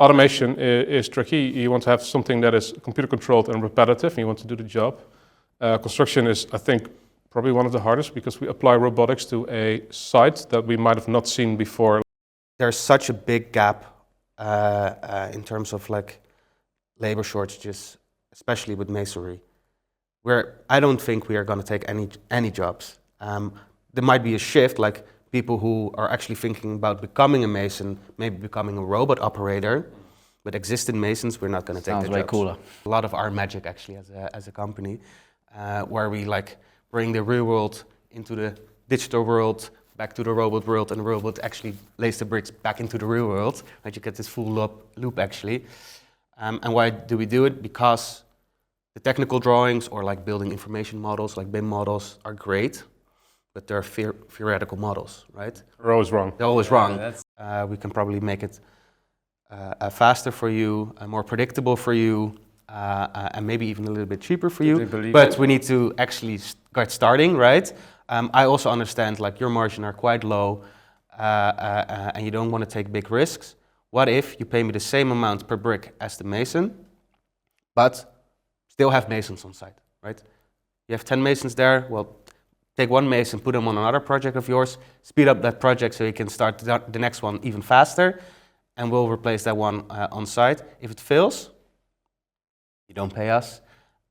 automation is tricky. You want to have something that is computer controlled and repetitive, and you want to do the job. Construction is, I think, probably one of the hardest because we apply robotics to a site that we might have not seen before. There's such a big gap in terms of like labor shortages, especially with masonry, where I don't think we are going to take any jobs. There might be a shift, like people who are actually thinking about becoming a mason, maybe becoming a robot operator. But existing masons, we're not going to take the jobs. Sounds way cooler. A lot of our magic actually as a company, where we like bring the real world into the digital world, back to the robot world, and the robot actually lays the bricks back into the real world. Right? You get this full loop actually. And why do we do it? Because the technical drawings or like building information models, like BIM models, are great, but they're theoretical models, right? They're always wrong. They're always wrong. We can probably make it faster for you, more predictable for you, and maybe even a little bit cheaper for you. But we need to actually get starting, right? I also understand like your margins are quite low, and you don't want to take big risks. What if you pay me the same amount per brick as the mason, but still have masons on site, right? You have 10 masons there, well, take one mason, put them on another project of yours, speed up that project so you can start the next one even faster, and we'll replace that one on site. If it fails, you don't pay us,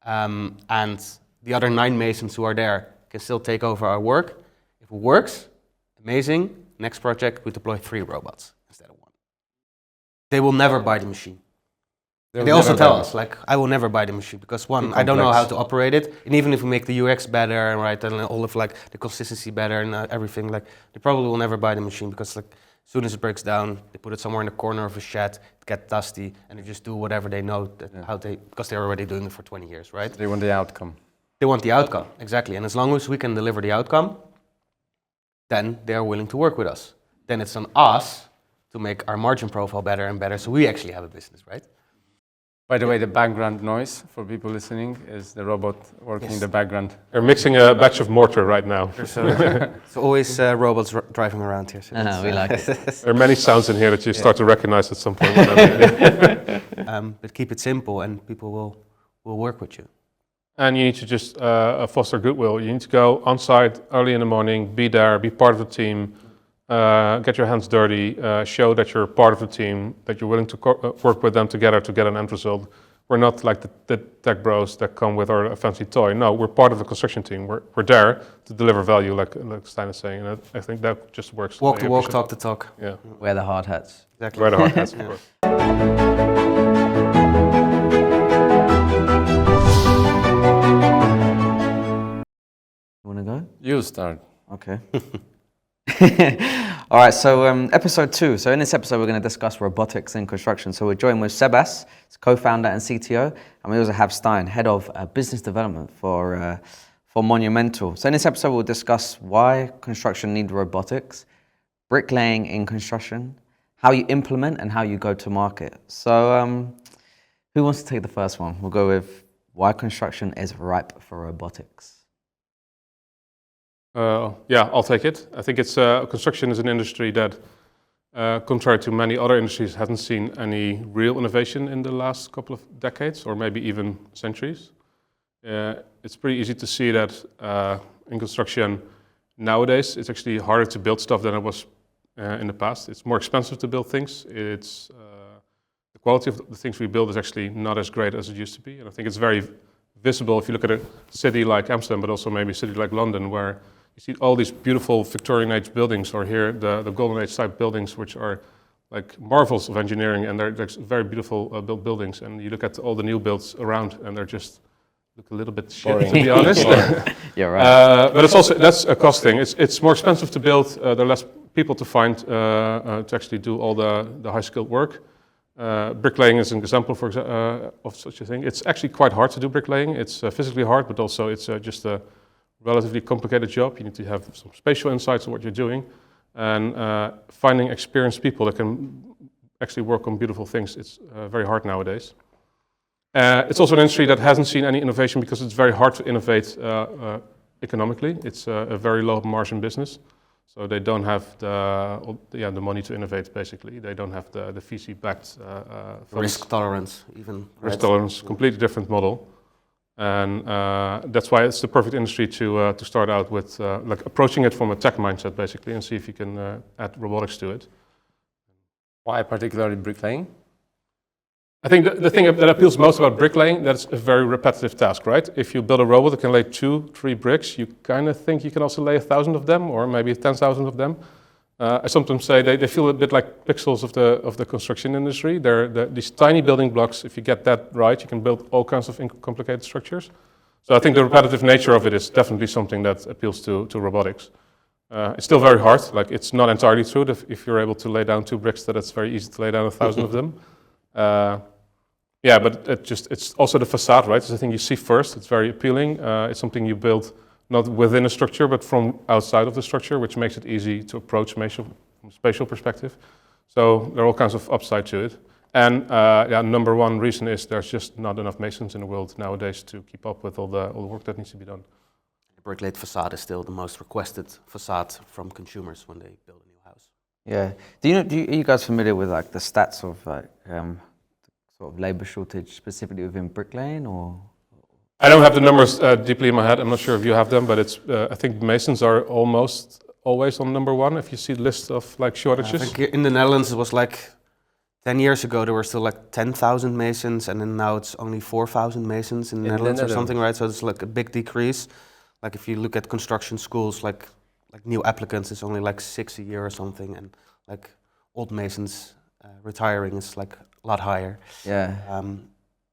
and the other 9 masons who are there can still take over our work. If it works, amazing. Next project, we deploy 3 robots instead of 1. They will never buy the machine. They also tell us, like, I will never buy the machine because one, I don't know how to operate it, and even if we make the UX better, right, and all of like the consistency better and everything, like, they probably will never buy the machine because like, as soon as it breaks down, they put it somewhere in the corner of a shed, it gets dusty, and they just do whatever they know because they're already doing it for 20 years, right? They want the outcome. They want the outcome, exactly. And as long as we can deliver the outcome, then they're willing to work with us. Then it's on us to make our margin profile better and better, so we actually have a business, right? By the way, the background noise for people listening is the robot working in the background. They're mixing a batch of mortar right now. There's always robots driving around here. So we like it. There are many sounds in here that you start to recognize at some point. But keep it simple and people will work with you. And you need to just foster goodwill. You need to go on site early in the morning, be there, be part of the team, get your hands dirty, show that you're part of the team, that you're willing to work with them together to get an end result. We're not like the tech bros that come with our fancy toy. No, we're part of the construction team. We're there to deliver value, like Stijn is saying. And I think that just works. Walk the walk, talk the talk. Yeah. Wear the hard hats. Exactly. Wear the hard hats, of course. You want to go? You start. Okay. All right, so episode 2. So in this episode, we're going to discuss robotics in construction. So we're joined with Sebas, co-founder and CTO, and we also have Stijn, head of business development for Monumental. So in this episode, we'll discuss why construction needs robotics, bricklaying in construction, how you implement and how you go to market. So who wants to take the first one? We'll go with why construction is ripe for robotics. Yeah, I'll take it. I think it's construction is an industry that, contrary to many other industries, hasn't seen any real innovation in the last couple of decades, or maybe even centuries. It's pretty easy to see that in construction nowadays, it's actually harder to build stuff than it was in the past. It's more expensive to build things. It's the quality of the things we build is actually not as great as it used to be, and I think it's very visible if you look at a city like Amsterdam, but also maybe a city like London, where you see all these beautiful Victorian age buildings, or here the Golden Age type buildings, which are like marvels of engineering, and they're very beautiful built buildings. And you look at all the new builds around, and they're just look a little bit shit, to be honest. You're right. But it's also that's a cost thing. It's more expensive to build. There are less people to find to actually do all the high skilled work. Bricklaying is an example of such a thing. It's actually quite hard to do bricklaying. It's physically hard, but also it's just a relatively complicated job. You need to have some spatial insights on what you're doing, and finding experienced people that can actually work on beautiful things. It's very hard nowadays. It's also an industry that hasn't seen any innovation because it's very hard to innovate economically. It's a very low margin business. So they don't have the money to innovate. Basically, they don't have the VC-backed risk tolerance, even risk tolerance. Completely different model, and that's why it's the perfect industry to start out with, like approaching it from a tech mindset, basically, and see if you can add robotics to it. Why particularly bricklaying? I think the thing that appeals most about bricklaying, that's a very repetitive task, right? If you build a robot that can lay 2-3 bricks, you kind of think you can also lay 1,000 of them, or maybe 10,000 of them. I sometimes say they feel a bit like pixels of the construction industry. They're these tiny building blocks. If you get that right, you can build all kinds of complicated structures. So I think the repetitive nature of it is definitely something that appeals to robotics. It's still very hard. Like, it's not entirely true that if you're able to lay down 2 bricks, that it's very easy to lay down 1,000 of them. Yeah, but it's also the facade, right? It's the thing you see first. It's very appealing. It's something you build not within a structure, but from outside of the structure, which makes it easy to approach from a spatial perspective. So there are all kinds of upside to it. And number one reason is there's just not enough masons in the world nowadays to keep up with all the work that needs to be done. The brick-laid facade is still the most requested facade from consumers when they build a new house. Yeah. Are you guys familiar with like the stats of like sort of labor shortage specifically within bricklaying, or? I don't have the numbers deeply in my head. I'm not sure if you have them, but it's I think masons are almost always on number one if you see the list of like shortages. I think in the Netherlands it was like 10 years ago there were still like 10,000 masons, and then now it's only 4,000 masons in the Netherlands or something, right? So it's like a big decrease. Like if you look at construction schools, like new applicants, it's only like 6 a year or something, and like old masons retiring is like a lot higher. Yeah.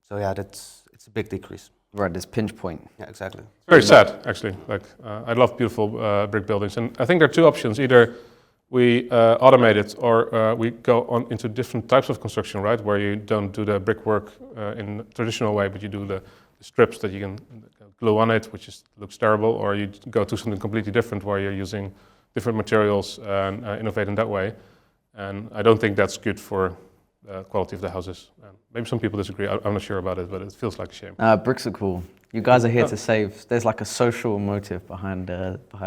So yeah, it's a big decrease. Right, this pinch point. Yeah, exactly. It's very sad, actually. Like I love beautiful brick buildings, and I think there are two options: either we automate it, or we go on into different types of construction, right? Where you don't do the brickwork in a traditional way, but you do the strips that you can glue on it, which looks terrible, or you go to something completely different, where you're using different materials and innovate in that way. And I don't think that's good for the quality of the houses. Maybe some people disagree. I'm not sure about it, but it feels like a shame. Bricks are cool. You guys are here to save. There's like a social motive behind.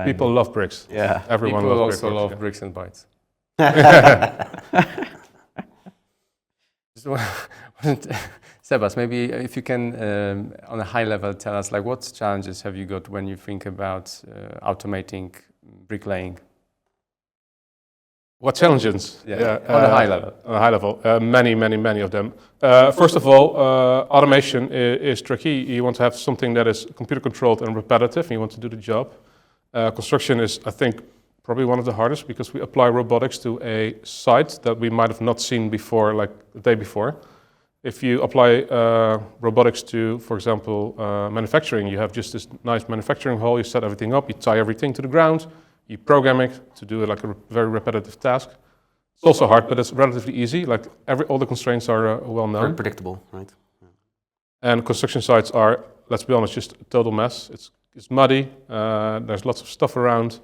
People love bricks. Yeah. Everyone People loves also bricks, love bricks and bytes. Sebas, maybe if you can, on a high level, tell us like what challenges have you got when you think about automating bricklaying? What challenges? Yeah, on a high level. On a high level, many of them. First of all, automation is tricky. You want to have something that is computer controlled and repetitive, and you want to do the job. Construction is, I think, probably one of the hardest, because we apply robotics to a site that we might have not seen before, like the day before. If you apply robotics to, for example, manufacturing, you have just this nice manufacturing hall, you set everything up, you tie everything to the ground, you program it to do like a very repetitive task. It's also hard, but it's relatively easy. Like all the constraints are well known. Very predictable, right? Yeah. And construction sites are, let's be honest, just a total mess. It's muddy, there's lots of stuff around.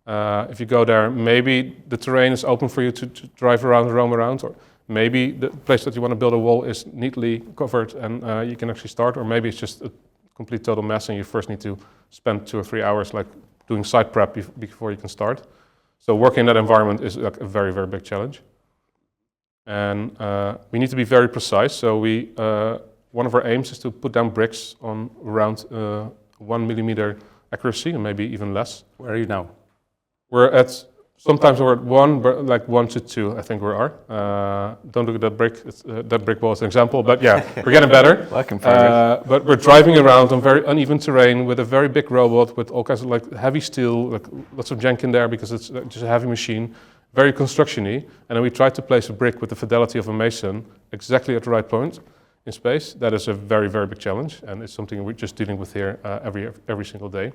If you go there, maybe the terrain is open for you to drive around, roam around, or maybe the place that you want to build a wall is neatly covered and you can actually start, or maybe it's just a complete total mess and you first need to spend 2 or 3 hours like doing site prep before you can start. So working in that environment is like a very, very big challenge. And we need to be very precise. So one of our aims is to put down bricks on around 1 millimeter accuracy, and maybe even less. Where are you now? Sometimes we're at 1, but like 1 to 2, I think we are. Don't look at that brick. That brick wall is an example, but yeah, we're getting better. Working progress. But we're driving around on very uneven terrain with a very big robot with all kinds of like heavy steel, like lots of jank in there because it's just a heavy machine, very construction-y. And then we try to place a brick with the fidelity of a mason exactly at the right point in space. That is a very, very big challenge, and it's something we're just dealing with here every single day.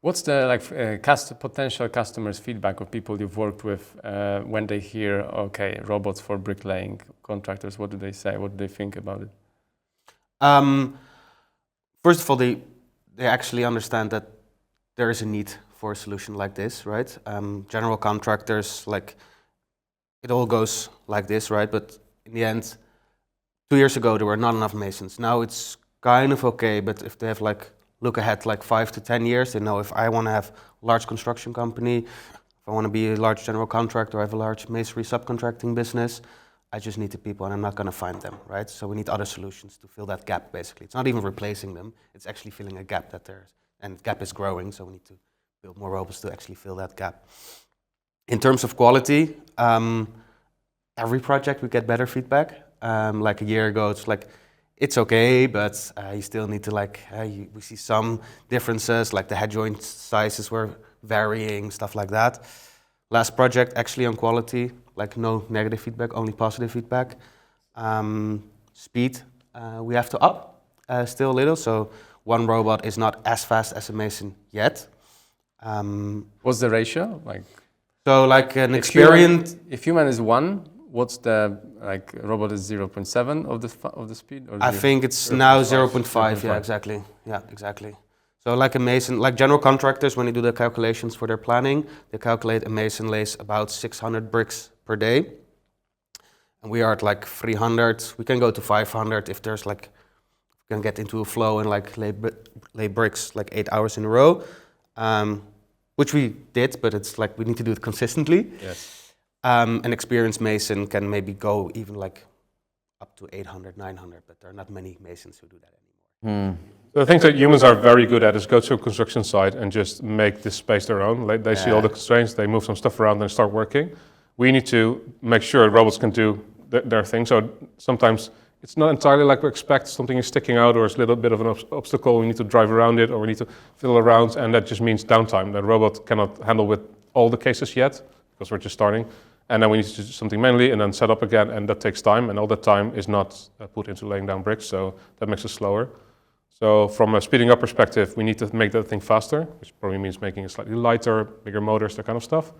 What's the potential customers' feedback of people you've worked with when they hear, okay, robots for bricklaying contractors? What do they say? What do they think about it? First of all, they actually understand that there is a need for a solution like this, right? General contractors, like it all goes like this, right? But in the end, 2 years ago there were not enough masons. Now it's kind of okay, but if they have like look ahead like 5 to 10 years, they know if I want to have a large construction company, if I want to be a large general contractor, I have a large masonry subcontracting business, I just need the people and I'm not going to find them, right? So we need other solutions to fill that gap, basically. It's not even replacing them, it's actually filling a gap that there's, and the gap is growing, so we need to build more robots to actually fill that gap. In terms of quality, every project we get better feedback. Like a year ago, it's like, it's okay, but you still need to we see some differences, like the head joint sizes were varying, stuff like that. Last project, actually on quality, like no negative feedback, only positive feedback. Speed, we have to up still a little, so one robot is not as fast as a mason yet. What's the ratio? So like an experience. If human is 1, what's the robot is 0.7 of the speed? Or I think it's now 0.5. Yeah, exactly. Yeah, exactly. So like a mason, like general contractors, when they do the calculations for their planning, they calculate a mason lays about 600 bricks per day, and we are at like 300. We can go to 500 if there's like we can get into a flow and like lay bricks like 8 hours in a row. Which we did, but it's like we need to do it consistently. Yes. An experienced mason can maybe go even like up to 800, 900, but there are not many masons who do that anymore. The things that humans are very good at is go to a construction site and just make this space their own. Like they see all the constraints, they move some stuff around and start working. We need to make sure robots can do their thing. So sometimes it's not entirely like we expect. Something is sticking out or it's a little bit of an obstacle. We need to drive around it or we need to fiddle around, and that just means downtime. The robot cannot handle with all the cases yet because we're just starting. And then we need to do something manually and then set up again, and that takes time, and all that time is not put into laying down bricks, so that makes it slower. So from a speeding up perspective, we need to make that thing faster, which probably means making it slightly lighter, bigger motors, that kind of stuff.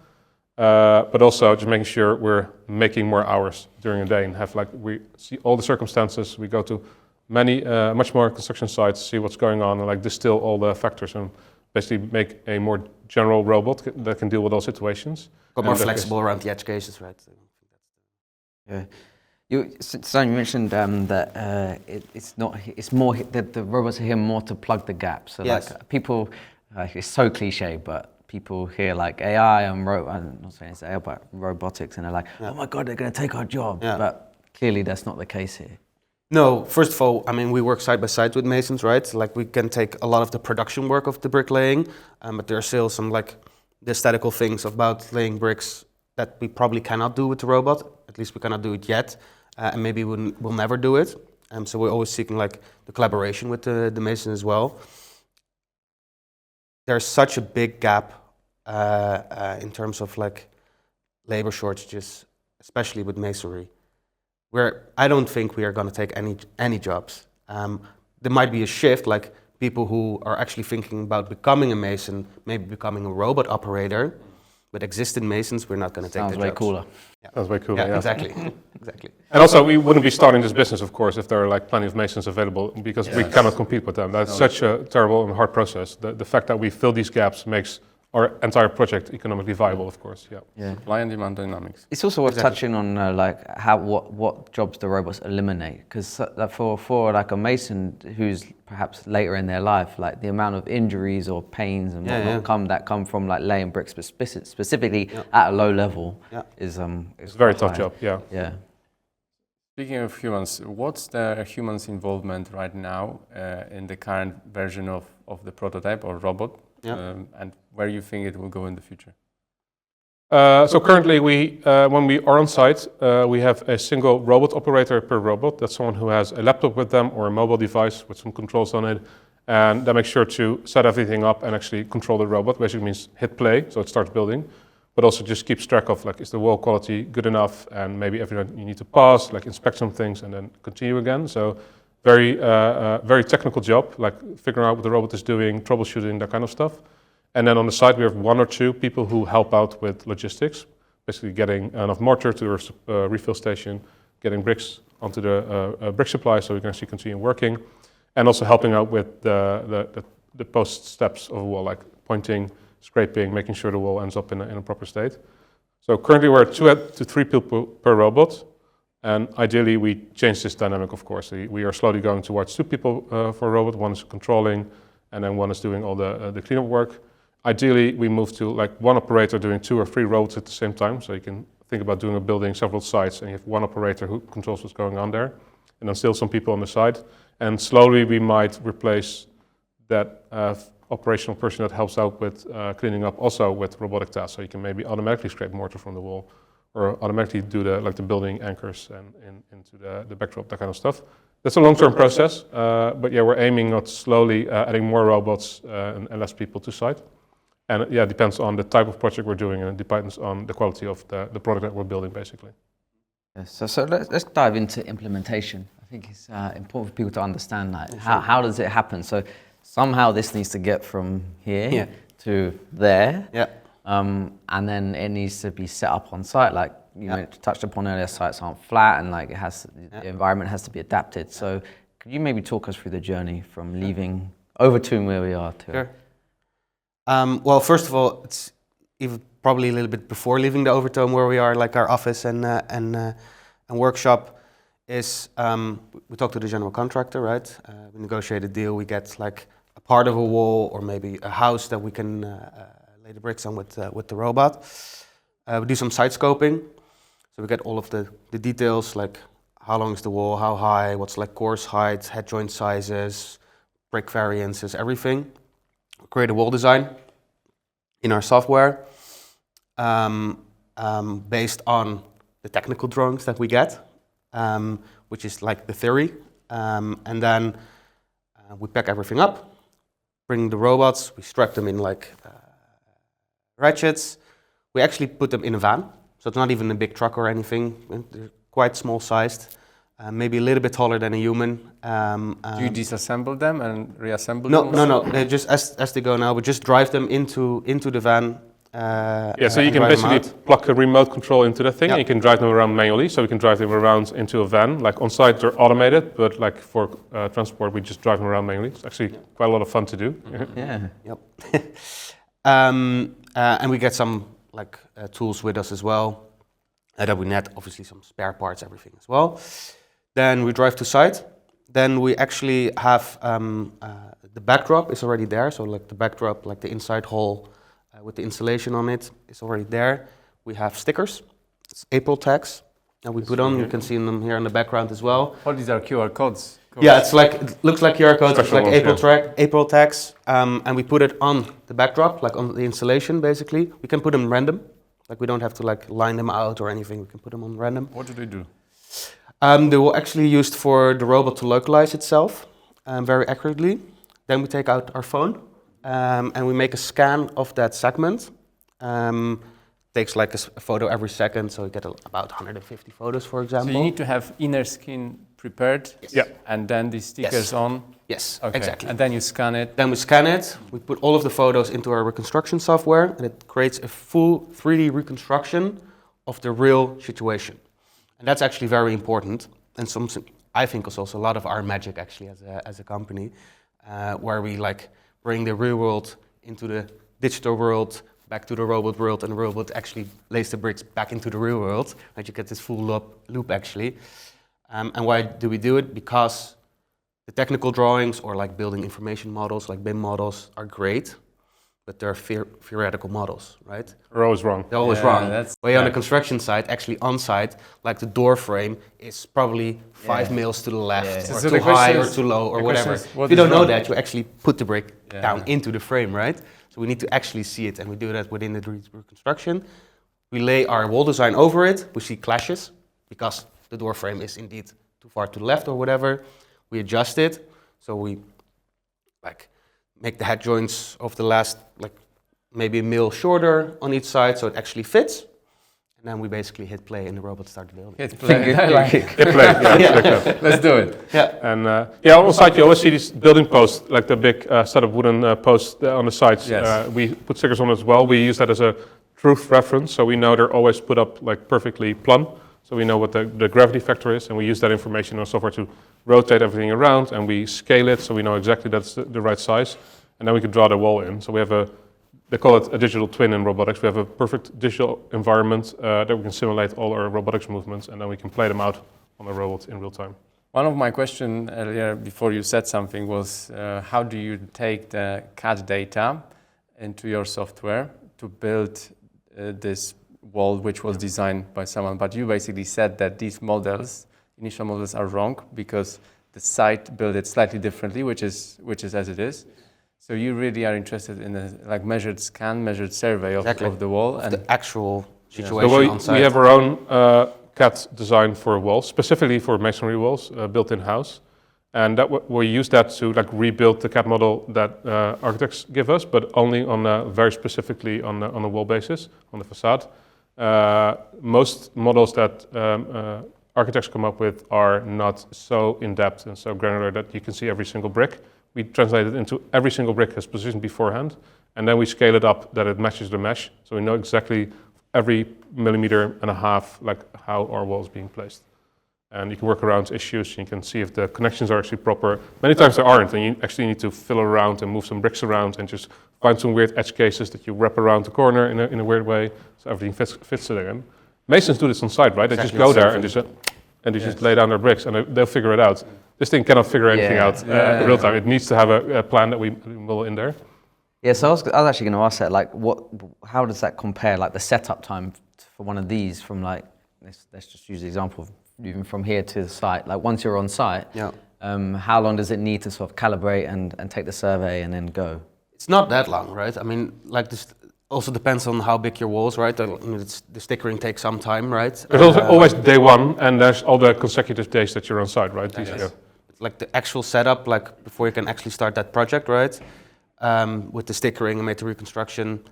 But also just making sure we're making more hours during a day and have we see all the circumstances. We go to much more construction sites, see what's going on, and distill all the factors and basically make a more general robot that can deal with all situations. Got more flexible around the edge cases, right? Yeah. You mentioned that it's more that the robots are here more to plug the gap. So yes. People, it's so cliche, but people hear AI and I'm not saying it's AI, but robotics, and they're like, oh my God, they're going to take our job. Yeah. But clearly that's not the case here. No, first of all, I mean, we work side by side with masons, right? Like we can take a lot of the production work of the bricklaying, but there are still some the aesthetical things about laying bricks that we probably cannot do with the robot. At least we cannot do it yet, and maybe we'll never do it. So we're always seeking the collaboration with the mason as well. There's such a big gap in terms of labor shortages, especially with masonry, where I don't think we are going to take any jobs. There might be a shift, like people who are actually thinking about becoming a mason, maybe becoming a robot operator, but existing masons, we're not going to take the jobs. Sounds way cooler. Yeah. Sounds way cooler, yeah. Exactly. Exactly. And also, we wouldn't be starting this business, of course, if there are plenty of masons available, because we cannot compete with them. That's such a terrible and hard process. The fact that we fill these gaps makes our entire project economically viable, of course. Yeah. Supply and demand dynamics. It's also worth touching on what jobs the robots eliminate, because for a mason who's perhaps later in their life, the amount of injuries or pains and whatnot come from laying bricks, but specifically at a low level, is it's a very tough job. Yeah. Yeah. Speaking of humans, what's the humans' involvement right now in the current version of the prototype or robot? And where you think it will go in the future? So currently, when we are on site, we have a single robot operator per robot. That's someone who has a laptop with them or a mobile device with some controls on it, and that makes sure to set everything up and actually control the robot. Basically means hit play, so it starts building, but also just keeps track of is the wall quality good enough, and maybe every time you need to pause, inspect some things and then continue again. So very technical job, figuring out what the robot is doing, troubleshooting, that kind of stuff. And then on the side, we have 1 or 2 people who help out with logistics, basically getting enough mortar to the refill station, getting bricks onto the brick supply so we can actually continue working, and also helping out with the post steps of a wall, pointing, scraping, making sure the wall ends up in a proper state. So currently we're at 2 to 3 people per robot. And ideally, we change this dynamic, of course. We are slowly going towards 2 people for a robot. 1 is controlling, and then 1 is doing all the cleanup work. Ideally, we move to like one operator doing 2 or 3 robots at the same time. So you can think about doing a building, several sites, and you have one operator who controls what's going on there, and then still some people on the side. And slowly we might replace that operational person that helps out with cleaning up also with robotic tasks. So you can maybe automatically scrape mortar from the wall, or automatically do the building anchors and into the backdrop, that kind of stuff. That's a long-term process, but yeah, we're aiming at slowly adding more robots and less people to site. And yeah, it depends on the type of project we're doing, and it depends on the quality of the product that we're building, basically. Yes, so let's dive into implementation. I think it's important for people to understand that. How does it happen? So somehow this needs to get from here to there. Yeah. And then it needs to be set up on site, like you touched upon earlier. Sites aren't flat, and like the environment has to be adapted. So could you maybe talk us through the journey from leaving Overtoom where we are to? Sure. Well, first of all, it's even probably a little bit before leaving the Overtoom where we are, like our office and workshop. Is we talk to the general contractor, right? We negotiate a deal. We get like a part of a wall or maybe a house that we can lay the bricks on with the robot. We do some site scoping, so we get all of the details, like how long is the wall, how high, what's like course height, head joint sizes, brick variances, everything. We create a wall design in our software based on the technical drawings that we get, which is like the theory, and then we pack everything up, bring the robots, we strap them in like ratchets. We actually put them in a van, so it's not even a big truck or anything. They're quite small sized, maybe a little bit taller than a human. Do you disassemble them and reassemble them? them? No. They just as they go now. We just drive them into the van. So you can basically plug a remote control into the thing, and you can drive them around manually. So we can drive them around into a van. Like on site, they're automated, but like for transport, we just drive them around manually. It's actually quite a lot of fun to do. Yeah. Yep. And we get some like tools with us as well. That we net obviously some spare parts, everything as well. Then we drive to site. Then we actually have the backdrop is already there. So like the backdrop, like the inside hall with the insulation on it is already there. We have stickers, it's April tags, and we put on. You can see them here in the background as well. Oh, these are QR codes. Yeah, it's like it looks like QR codes. It's like ones, April tags, and we put it on the backdrop, like on the installation. Basically, we can put them random. Like we don't have to like line them out or anything. We can put them on random. What do they do? They were actually used for the robot to localize itself very accurately. Then we take out our phone and we make a scan of that segment. Takes like a photo every second, so you get about 150 photos, for example. So you need to have inner skin prepared, and then the stickers on. Yes, okay. Exactly. And then you scan it. Then we scan it. We put all of the photos into our reconstruction software, and it creates a full 3D reconstruction of the real situation. And that's actually very important, and something I think is also a lot of our magic actually as a company, where we like bring the real world into the digital world, back to the robot world, and the robot actually lays the bricks back into the real world. And you get this full loop actually. And why do we do it? Because the technical drawings or like building information models, like BIM models, are great, but they're theoretical models, right? They're always wrong. They're always wrong. On the construction site, actually on site, like the door frame is probably 5 mils to the left, or too high or too low or whatever. If you don't know that, you actually put the brick down into the frame, right? So we need to actually see it, and we do that within the 3D reconstruction. We lay our wall design over it. We see clashes because the door frame is indeed too far to the left or whatever. We adjust it, so we like make the head joints of the last like maybe a mil shorter on each side, so it actually fits. And then we basically hit play, and the robot starts building. Hit play. Hit play. Yeah. Let's do it. Yeah. And on site you always see these building posts, like the big set of wooden posts on the sides. Yes. We put stickers on as well. We use that as a truth reference, so we know they're always put up like perfectly plumb. So we know what the gravity factor is, and we use that information in our software to rotate everything around, and we scale it so we know exactly that's the right size, and then we can draw the wall in. So we have they call it a digital twin in robotics. We have a perfect digital environment that we can simulate all our robotics movements, and then we can play them out on the robot in real time. One of my questions earlier, before you said something, was how do you take the CAD data into your software to build this wall, which was designed by someone. But you basically said that these models, initial models, are wrong because the site built it slightly differently, which is as it is. So you really are interested in a like measured scan, measured survey of the wall of and the actual situation So on site. we have our own CAD design for walls, specifically for masonry walls, built in-house. And that we use that to like rebuild the CAD model that architects give us, but only on very specifically on a wall basis, on the facade. Most models that architects come up with are not so in-depth and so granular that you can see every single brick. We translate it into every single brick is positioned beforehand, and then we scale it up that it matches the mesh, so we know exactly every millimeter and a half like how our wall is being placed. And you can work around issues, you can see if the connections are actually proper. Many times there aren't, and you actually need to fill around and move some bricks around and just find some weird edge cases that you wrap around the corner in a weird way, so everything fits it in. Masons do this on site, right? They just go there and just lay down their bricks and they'll figure it out. This thing cannot figure anything out in real time. It needs to have a plan that we will in there. Yeah, so I was actually going to ask that, like, how does that compare, like the setup time for one of these from like, let's just use the example of even from here to the site. Like once you're on site, how long does it need to sort of calibrate and take the survey and then go? It's not that long, right? I mean, like this also depends on how big your walls, right? The stickering takes some time, right? There's also always day one, and there's all the consecutive days that you're on site, right? Yes. It's like the actual setup, like before you can actually start that project, right? With the stickering and make the reconstruction,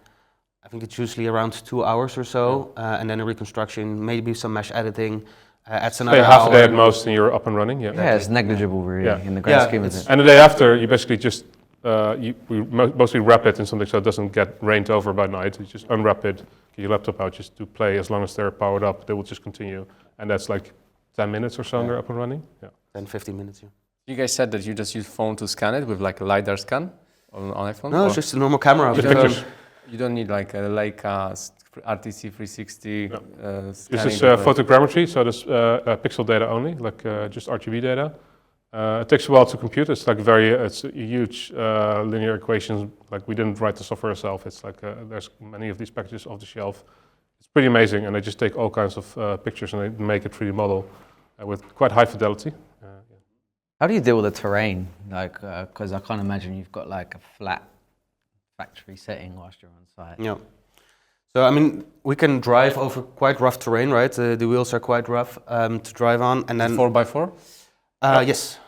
I think it's usually around 2 hours or so, and then the reconstruction, maybe some mesh editing, adds another half hour. a day at most, and you're up and running. Yeah, it's negligible really in the grand scheme of it. And the day after, you basically just we mostly wrap it in something so it doesn't get rained over by night. You just unwrap it, get your laptop out, just to play. As long as they're powered up, they will just continue, and that's like 10 minutes or so, and they're up and running. 10, 15 minutes. You guys said that you just use phone to scan it with like a LiDAR scan on iPhone? No, it's just a normal camera. You don't need like a Leica RTC 360 This scanning. is photogrammetry, so this pixel data only, like just RGB data. It takes a while to compute. It's like it's a huge linear equations. Like we didn't write the software ourselves. It's like there's many of these packages off the shelf. It's pretty amazing, and they just take all kinds of pictures and they make a 3D model with quite high fidelity. How do you deal with the terrain? Like, because I can't imagine you've got like a flat factory setting whilst you're on site. Yeah. So I mean, we can drive over quite rough terrain, right? The wheels are quite rough to drive on, and then 4x4. Yes.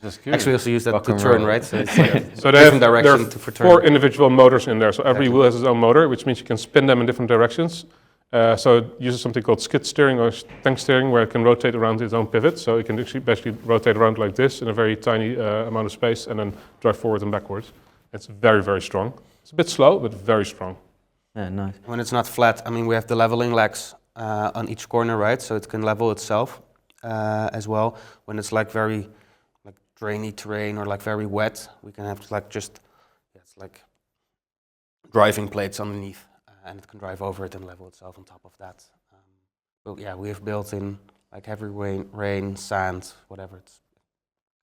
Just Actually, we also use that to turn, right? So it's like So they have direction for turn. 4 individual motors in there. So every wheel has its own motor, which means you can spin them in different directions. So it uses something called skid steering or tank steering, where it can rotate around its own pivot. So it can actually basically rotate around like this in a very tiny amount of space, and then drive forward and backwards. It's very, very strong. It's a bit slow, but very strong. Yeah, nice. When it's not flat, I mean, we have the leveling legs on each corner, right? So it can level itself as well. When it's like very like drainy terrain or like very wet, we can have like just it's like driving plates underneath, and it can drive over it and level itself on top of that. But yeah, we have built in like heavy rain, sand, whatever. It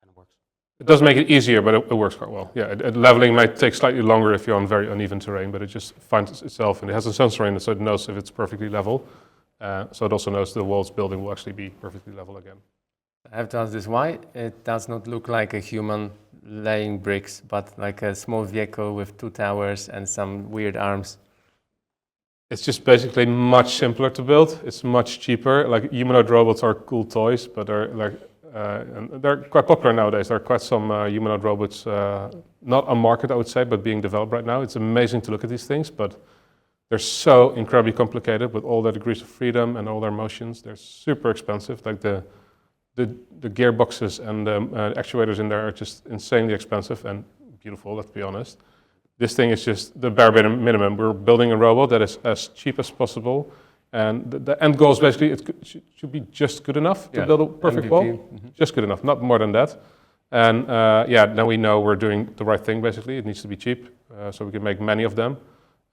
kind of works. It does make it easier, but it works quite well. Yeah, leveling might take slightly longer if you're on very uneven terrain, but it just finds itself, and it has a sensor in it, so it knows if it's perfectly level. So it also knows the walls building will actually be perfectly level again. I have to ask this, why it does not look like a human laying bricks, but like a small vehicle with 2 towers and some weird arms? It's just basically much simpler to build. It's much cheaper. Like humanoid robots are cool toys, but they're quite popular nowadays. There are quite some humanoid robots, not on market, I would say, but being developed right now. It's amazing to look at these things, but they're so incredibly complicated with all their degrees of freedom and all their motions. They're super expensive. Like the gearboxes and the actuators in there are just insanely expensive and beautiful, let's be honest. This thing is just the bare minimum. We're building a robot that is as cheap as possible, and the end goal is basically it should be just good enough to build a perfect wall. Mm-hmm. Just good enough, not more than that. And now we know we're doing the right thing. Basically, it needs to be cheap, so we can make many of them.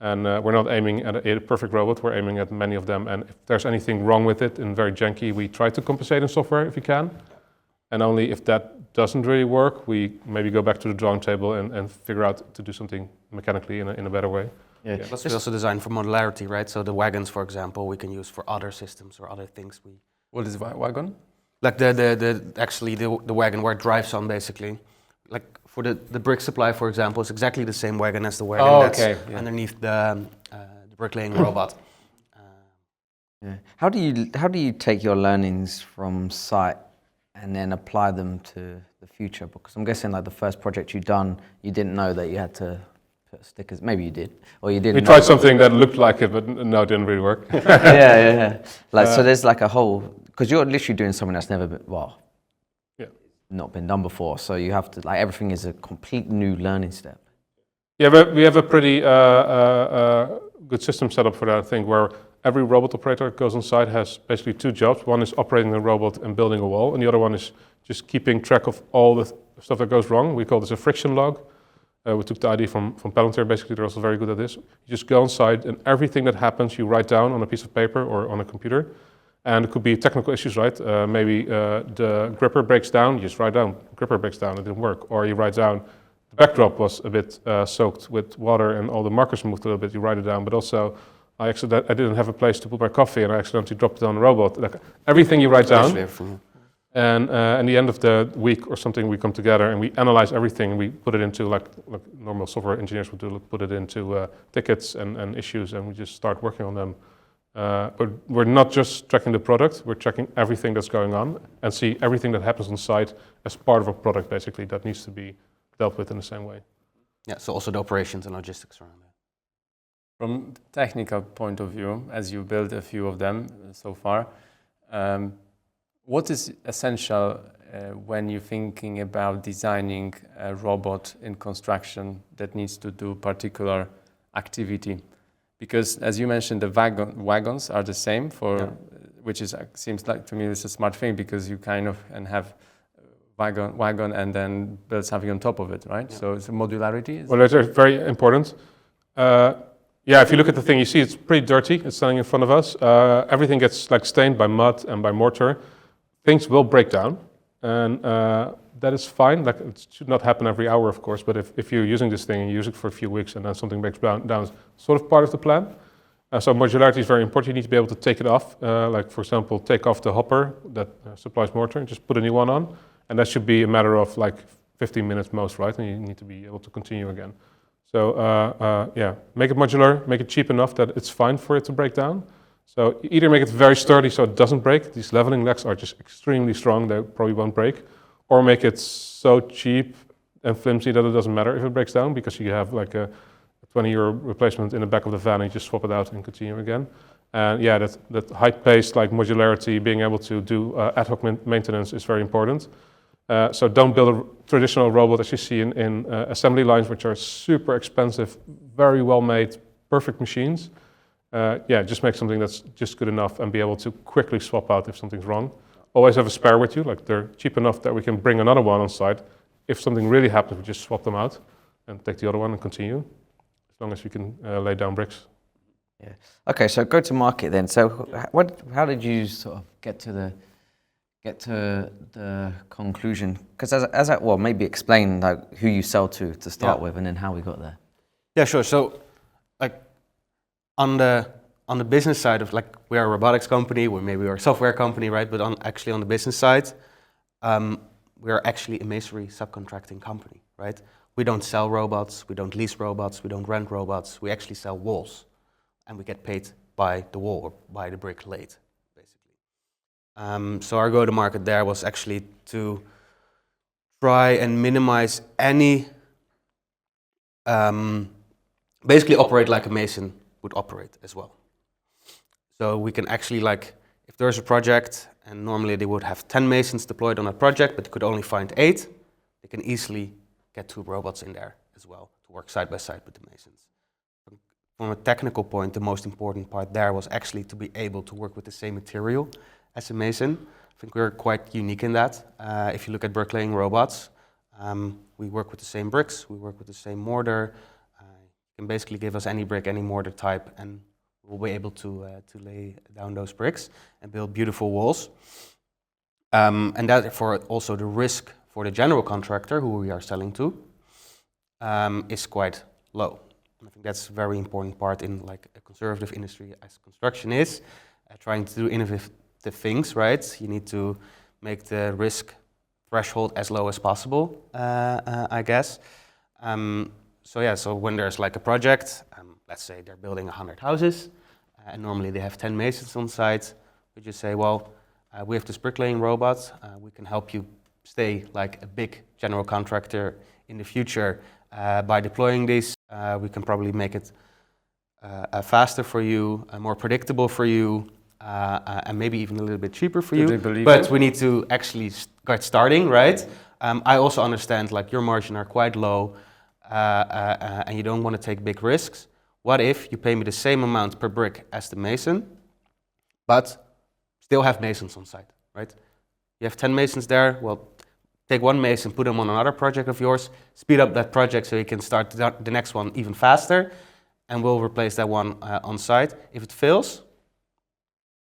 And we're not aiming at a perfect robot. We're aiming at many of them. And if there's anything wrong with it and very janky, we try to compensate in software if we can. And only if that doesn't really work, we maybe go back to the drawing table and figure out to do something mechanically in a better way. Yeah. Plus, we also design for modularity, right? So the wagons, for example, we can use for other systems or other things. What is wagon? Like the wagon where it drives on, basically. Like for the brick supply, for example, it's exactly the same wagon as the wagon that's underneath the bricklaying robot. Yeah. How do you take your learnings from site and then apply them to the future? Because I'm guessing like the first project you've done, you didn't know that you had to put stickers. Maybe you did, or you didn't. We tried something that looked like it, but no, it didn't really work. Yeah. Like so, there's like a whole, because you're literally doing something that's never been not been done before. So you have to like everything is a complete new learning step. Yeah, but we have a pretty good system set up for that, I think, where every robot operator that goes on site has basically two jobs. One is operating the robot and building a wall, and the other one is just keeping track of all the stuff that goes wrong. We call this a friction log. We took the idea from Palantir, basically. They're also very good at this. You just go on site, and everything that happens you write down on a piece of paper or on a computer. And it could be technical issues, right? Maybe the gripper breaks down, you just write down, gripper breaks down, it didn't work. Or you write down, the backdrop was a bit soaked with water and all the markers moved a little bit, you write it down. But also, I didn't have a place to put my coffee and I accidentally dropped it on the robot. Like, everything you write down. And at the end of the week or something, we come together and we analyze everything and we put it into, like normal software engineers would do, put it into tickets and issues, and we just start working on them. But we're not just tracking the product, we're tracking everything that's going on and see everything that happens on site as part of a product, basically, that needs to be dealt with in the same way. Yeah, so also the operations and logistics around it. From the technical point of view, as you built a few of them so far, what is essential when you're thinking about designing a robot in construction that needs to do particular activity? Because as you mentioned, the wagons are the same which seems like to me it's a smart thing, because you kind of and have wagon and then build something on top of it, right? Yeah. So it's a modularity. Well, that's very important. If you look at the thing, you see it's pretty dirty. It's standing in front of us. Everything gets like stained by mud and by mortar. Things will break down, and that is fine. Like, it should not happen every hour, of course, but if you're using this thing and you use it for a few weeks and then something breaks down, it's sort of part of the plan. So modularity is very important. You need to be able to take it off. Like, for example, take off the hopper that supplies mortar and just put a new one on. And that should be a matter of like 15 minutes most, right? And you need to be able to continue again. So make it modular, make it cheap enough that it's fine for it to break down. So either make it very sturdy so it doesn't break. These leveling legs are just extremely strong, they probably won't break. Or make it so cheap and flimsy that it doesn't matter if it breaks down, because you have like a €20 replacement in the back of the van and you just swap it out and continue again. And that high-paced like modularity, being able to do ad hoc maintenance is very important. So don't build a traditional robot as you see in assembly lines, which are super expensive, very well-made, perfect machines. Just make something that's just good enough and be able to quickly swap out if something's wrong. Always have a spare with you, like they're cheap enough that we can bring another one on site. If something really happens, we just swap them out and take the other one and continue, as long as we can lay down bricks. Yeah. Okay, so go to market then. So how did you sort of get to the conclusion? Because maybe explain like who you sell to start with, and then how we got there. Yeah, sure. So like on the business side of, like, we are a robotics company, maybe we're a software company, right? But on the business side, we are actually a masonry subcontracting company, right? We don't sell robots, we don't lease robots, we don't rent robots. We actually sell walls, and we get paid by the wall or by the brick laid, basically. So our go-to-market there was actually to try and minimize any, basically operate like a mason would operate as well. So we can actually, like, if there's a project, and normally they would have 10 masons deployed on a project, but they could only find 8, they can easily get 2 robots in there as well to work side by side with the masons. From a technical point, the most important part there was actually to be able to work with the same material as a mason. I think we're quite unique in that. If you look at bricklaying robots, we work with the same bricks, we work with the same mortar. You can basically give us any brick, any mortar type, and we'll be able to lay down those bricks and build beautiful walls. And therefore also the risk for the general contractor who we are selling to is quite low. And I think that's a very important part in like a conservative industry as construction is, trying to do innovative things, right? You need to make the risk threshold as low as possible, I guess. So when there's like a project, let's say they're building 100 houses, and normally they have 10 masons on site, we just say, well, we have this bricklaying robot, we can help you stay like a big general contractor in the future by deploying this. We can probably make it faster for you, more predictable for you, and maybe even a little bit cheaper for you. But we need to actually get starting, right? I also understand like your margins are quite low and you don't want to take big risks. What if you pay me the same amount per brick as the mason, but still have masons on site, right? You have 10 masons there, well, take one mason, put them on another project of yours, speed up that project so you can start the next one even faster, and we'll replace that one on site. If it fails,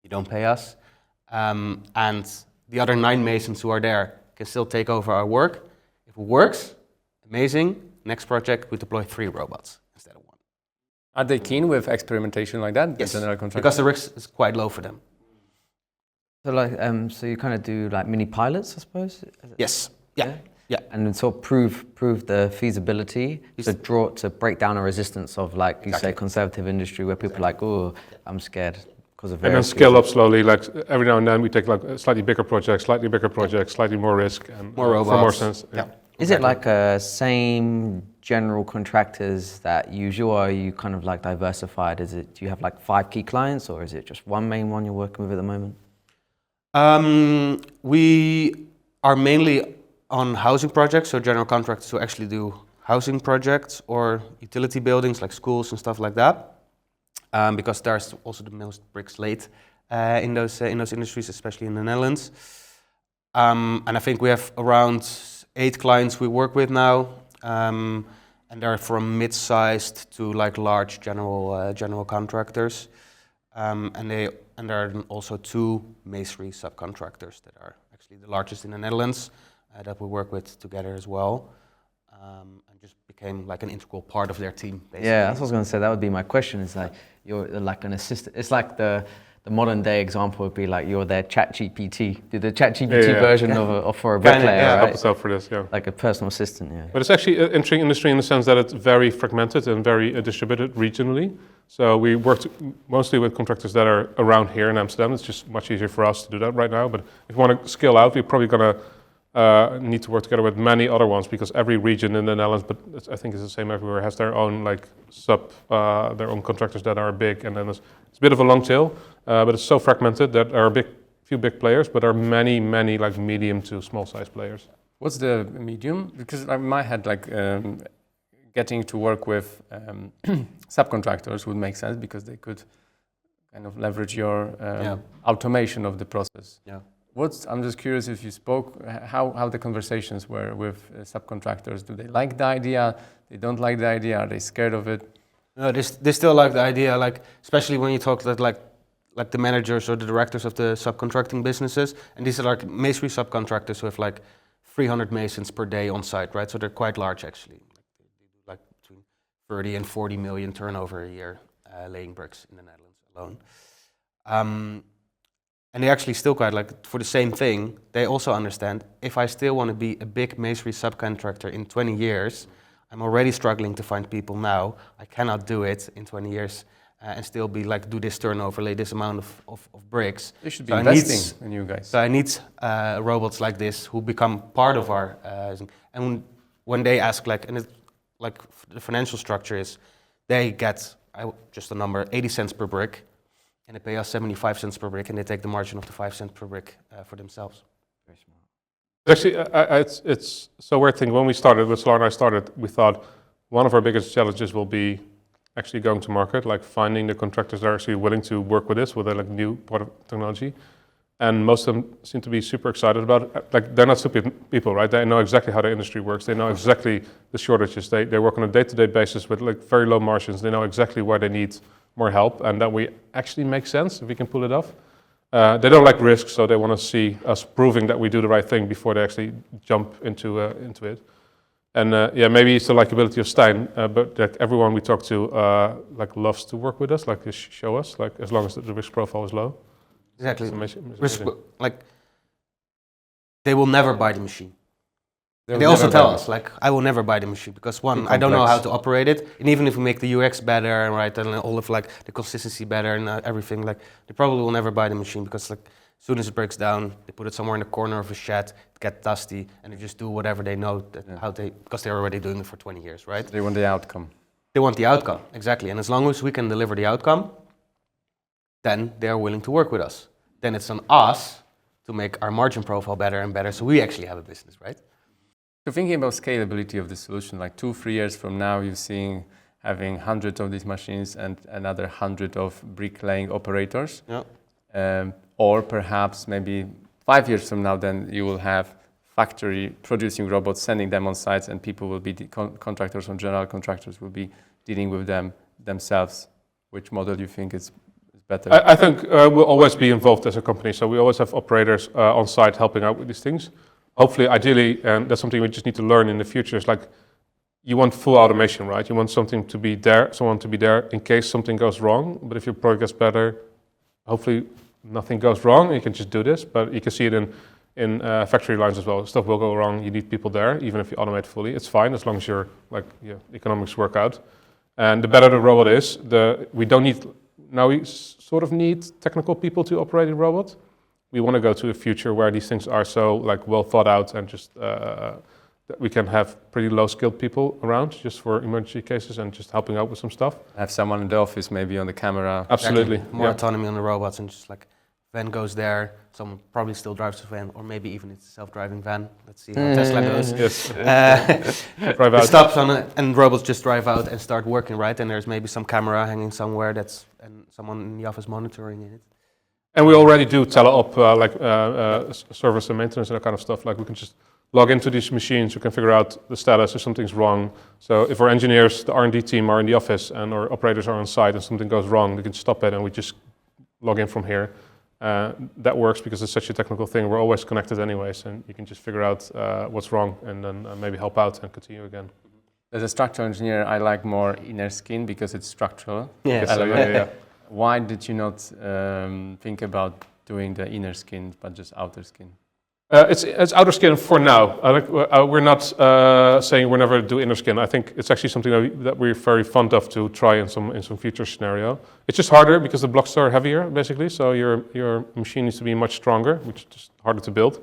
you don't pay us, and the other 9 masons who are there can still take over our work. If it works, amazing. Next project, we deploy 3 robots instead of 1. Are they keen with experimentation like that? Yes, because the risk is quite low for them. So like, so you kind of do like mini pilots, I suppose? Yes. Yeah. Yeah. And then sort of prove the feasibility to break down a resistance of like you say conservative industry where people are like, oh, I'm scared because of. And then scale up slowly. Like every now and then we take like a slightly bigger project, slightly more risk, and more robots. For more sense. Yeah. Is it like same general contractors that use you, or are you kind of like diversified? Do you have like 5 key clients, or is it just one main one you're working with at the moment? We are mainly on housing projects, so general contractors who actually do housing projects or utility buildings like schools and stuff like that, because there's also the most bricks laid in those industries, especially in the Netherlands. And I think we have around 8 clients we work with now, and they're from mid-sized to like large general contractors, and there are also 2 masonry subcontractors that are actually the largest in the Netherlands that we work with together as well, and just became like an integral part of their team, basically. Yeah, that's what I was going to say. That would be my question. Is like you're like an assistant. It's like the modern day example would be like you're their ChatGPT, the ChatGPT version of for a bricklayer, right? Help us out for this, yeah. Like a personal assistant, yeah. But it's actually an interesting industry in the sense that it's very fragmented and very distributed regionally. So we work mostly with contractors that are around here in Amsterdam. It's just much easier for us to do that right now. But if we want to scale out, we're probably going to need to work together with many other ones, because every region in the Netherlands, but I think it's the same everywhere, has their own like their own contractors that are big, and then it's a bit of a long tail, but it's so fragmented that there are few big players, but there are many like medium to small size players. What's the medium? Because in my head, like getting to work with subcontractors would make sense, because they could kind of leverage your automation of the process. Yeah. I'm just curious if you spoke, how the conversations were with subcontractors. Do they like the idea? They don't like the idea? Are they scared of it? No, they still like the idea, like especially when you talk that like the managers or the directors of the subcontracting businesses, and these are like masonry subcontractors with like 300 masons per day on site, right? So they're quite large actually. They do like between 30 and 40 million turnover a year laying bricks in the Netherlands alone. And they actually still quite like, for the same thing, they also understand, if I still want to be a big masonry subcontractor in 20 years, I'm already struggling to find people now. I cannot do it in 20 years and still be like, do this turnover, lay this amount of bricks. They should be investing in you guys. So I need robots like this who become part of our, and when they ask like, and like the financial structure is, they get, just a number, 80 cents per brick, and they pay us 75 cents per brick, and they take the margin of the 5 cents per brick for themselves. Very smart. Actually, it's so weird thing. When we started, with Salar and I started, we thought one of our biggest challenges will be actually going to market, like finding the contractors that are actually willing to work with this, with a like new part of technology. And most of them seem to be super excited about it. Like, they're not stupid people, right? They know exactly how the industry works. They know exactly the shortages. They work on a day-to-day basis with like very low margins. They know exactly where they need more help, and that we actually make sense if we can pull it off. They don't like risk, so they want to see us proving that we do the right thing before they actually jump into it. And maybe it's the likability of Stijn, but like everyone we talk to like loves to work with us, like they show us, like as long as the risk profile is low. Exactly. It's Risk, amazing. like they will never buy the machine. They'll They also never tell buy us, like, I will never buy the machine because one, Too I don't know how complex. to operate it, and even if we make the UX better, right, and all of like the consistency better and everything, like they probably will never buy the machine because like as soon as it breaks down, they put it somewhere in the corner of a shed, it gets dusty, and they just do whatever they know because they're already doing it for 20 years, right? They want the outcome. They want the outcome, exactly, and as long as we can deliver the outcome, then they are willing to work with us. Then it's on us to make our margin profile better and better, so we actually have a business, right? So thinking about scalability of the solution, like 2-3 years from now, you're seeing having hundreds of these machines and another 100 of bricklaying operators. Yeah. Or perhaps maybe 5 years from now, then you will have factory producing robots, sending them on sites, and people will be, contractors or general contractors will be dealing with them themselves. Which model do you think is better? I think we'll always be involved as a company, so we always have operators on site helping out with these things. Hopefully, ideally, and that's something we just need to learn in the future, is like you want full automation, right? You want something to be there, someone to be there in case something goes wrong. But if your product gets better, hopefully nothing goes wrong. You can just do this, but you can see it in factory lines as well. Stuff will go wrong. You need people there, even if you automate fully. It's fine as long as your economics work out. And the better the robot is, we don't need. Now we sort of need technical people to operate a robot. We want to go to a future where these things are so like well thought out and just that we can have pretty low skilled people around just for emergency cases and just helping out with some stuff. Have someone in the office, maybe on the camera. Absolutely. Exactly. More autonomy on the robots and just like van goes there, someone probably still drives the van, or maybe even it's a self-driving van. Let's see how Tesla goes. Yes. It Drive out. stops on it and robots just drive out and start working, right? And there's maybe some camera hanging somewhere and someone in the office monitoring it. And we already do tele-op service and maintenance and that kind of stuff. Like we can just log into these machines, we can figure out the status if something's wrong. So if our engineers, the R&D team are in the office and our operators are on site and something goes wrong, we can stop it and we just log in from here. That works because it's such a technical thing. We're always connected anyways, and you can just figure out what's wrong and then maybe help out and continue again. As a structural engineer, I like more inner skin because it's structural. Yeah. So, yeah. Why did you not think about doing the inner skin but just outer skin? It's outer skin for now. We're not saying we'll never do inner skin. I think it's actually something that we're very fond of to try in some future scenario. It's just harder because the blocks are heavier, basically. So your machine needs to be much stronger, which is just harder to build.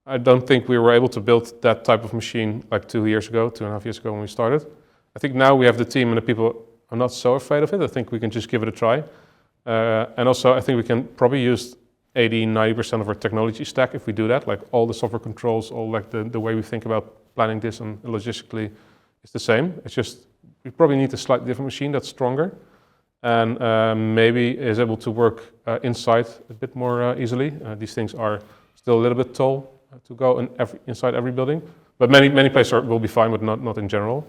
I don't think we were able to build that type of machine like 2.5 years ago when we started. I think now we have the team and the people are not so afraid of it. I think we can just give it a try. And also I think we can probably use 80-90% of our technology stack if we do that. Like all the software controls, all like the way we think about planning this and logistically is the same. It's just we probably need a slightly different machine that's stronger and maybe is able to work inside a bit more easily. These things are still a little bit tall to go inside every building, but many places will be fine, but not in general.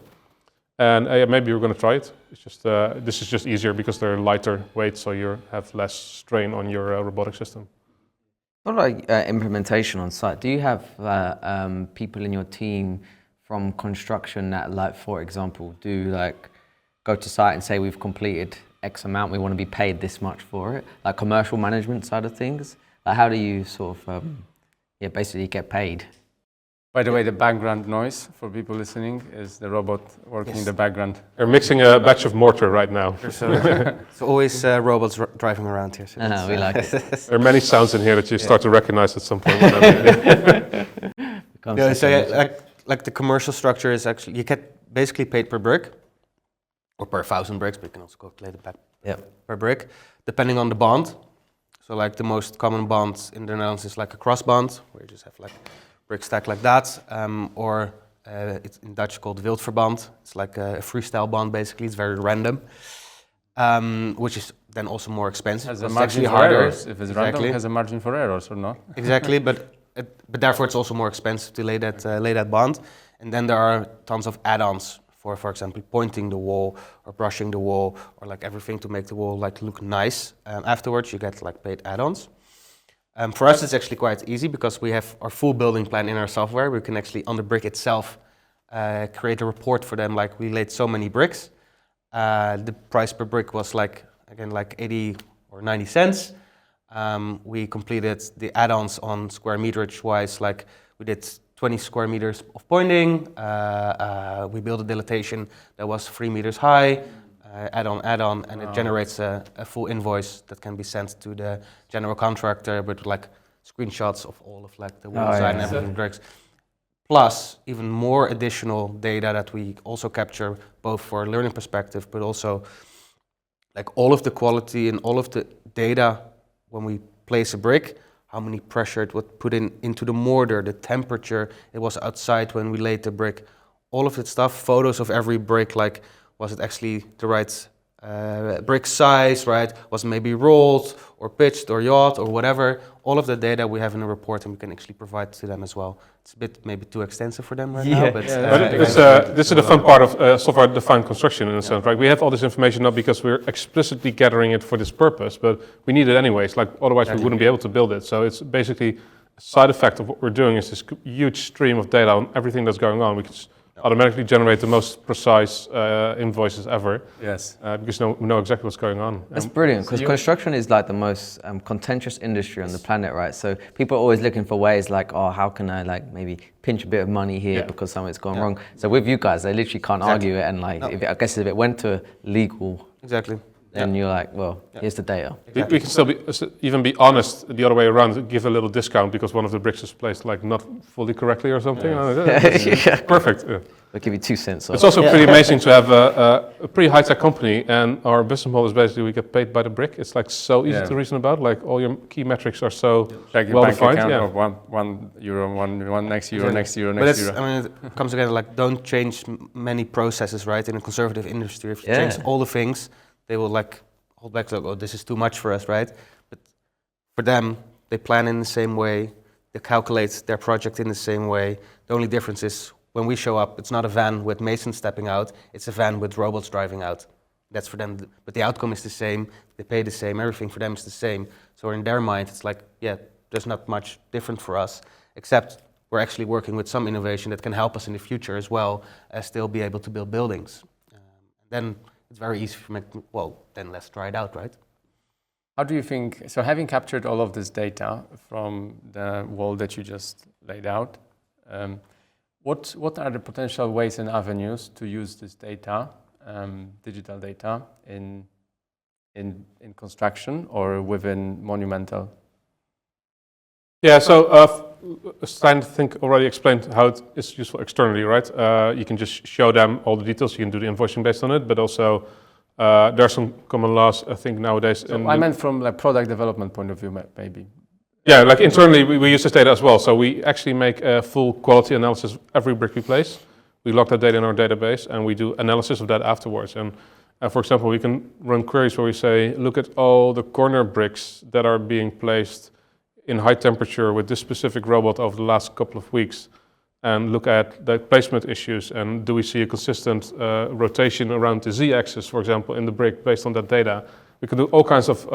And maybe we're going to try it. It's just this is just easier because they're lighter weight, so you have less strain on your robotic system. What about implementation on site? Do you have people in your team from construction that, like, for example, go to site and say we've completed X amount, we want to be paid this much for it? Like commercial management side of things. Like how do you sort of basically get paid? By the way, the background noise for people listening is the robot working in the background. They're mixing a batch of mortar right now. So always robots driving around here. So We like it. There are many sounds in here that you start to recognize at some point. Like the commercial structure is actually, you get basically paid per brick, or per 1,000 bricks, but you can also calculate it back per brick, depending on the bond. So like the most common bond in the Netherlands is like a cross bond, where you just have like brick stack like that, or it's in Dutch called wildverband. It's like a freestyle bond basically, it's very random, which is then also more expensive. Has a margin for errors. If it's random, it has a margin for errors or not? Exactly, but therefore it's also more expensive to lay that bond. And then there are tons of add-ons for example, pointing the wall or brushing the wall or like everything to make the wall like look nice. Afterwards you get like paid add-ons. For us, it's actually quite easy because we have our full building plan in our software. We can actually, on the brick itself, create a report for them, like we laid so many bricks. The price per brick was like 80 or 90 cents. We completed the add-ons on square meterage wise, like we did 20 square meters of pointing. We built a dilatation that was 3 meters high. Add-on, and it generates a full invoice that can be sent to the general contractor with like screenshots of all of like the wall design and everything bricks. Plus, even more additional data that we also capture, both for a learning perspective, but also like all of the quality and all of the data when we place a brick, how many pressure it would put into the mortar, the temperature it was outside when we laid the brick, all of that stuff, photos of every brick, like was it actually the right brick size, right? Was it maybe rolled or pitched or yacht or whatever? All of the data we have in a report and we can actually provide to them as well. It's a bit maybe too extensive for them right now, but this is the fun part of software-defined construction in a sense, right? We have all this information not because we're explicitly gathering it for this purpose, but we need it anyways. Like otherwise, we wouldn't be able to build it. So it's basically a side effect of what we're doing is this huge stream of data on everything that's going on. We can automatically generate the most precise invoices ever. Yes. Because we know exactly what's going on. That's brilliant, because construction is like the most contentious industry on the planet, right? So people are always looking for ways like, oh, how can I like maybe pinch a bit of money here because something's gone wrong? So with you guys, they literally can't argue it, and like, I guess if it went to legal, then you're like, well, here's the data. We can still even be honest the other way around, give a little discount because one of the bricks is placed like not fully correctly or something. Perfect. They'll give you 2 cents. It's also pretty amazing to have a pretty high-tech company, and our business model is basically we get paid by the brick. It's like so easy to reason about. Like all your key metrics are so well defined. Of one euro, one next euro, next euro, but next euro. I mean, it comes together like don't change many processes, right? In a conservative industry, if you change all the things, they will like hold back, like, oh, this is too much for us, right? But for them, they plan in the same way, they calculate their project in the same way. The only difference is when we show up, it's not a van with masons stepping out, it's a van with robots driving out. That's for them, but the outcome is the same, they pay the same, everything for them is the same. So in their mind, it's like, there's not much different for us, except we're actually working with some innovation that can help us in the future as well as still be able to build buildings. Then it's very easy for me, then let's try it out, right? How do you think, so having captured all of this data from the wall that you just laid out, what are the potential ways and avenues to use this data, digital data, in construction or within Monumental? Yeah, so Stijn, I think, already explained how it is useful externally, right? You can just show them all the details. You can do the invoicing based on it, but also there are some common laws, I think, nowadays. So I meant from a product development point of view, maybe. Yeah, like internally, we use this data as well. So we actually make a full quality analysis of every brick we place. We log that data in our database, and we do analysis of that afterwards. And for example, we can run queries where we say, look at all the corner bricks that are being placed in high temperature with this specific robot over the last couple of weeks, and look at the placement issues, and do we see a consistent rotation around the z-axis, for example, in the brick based on that data. We can do all kinds of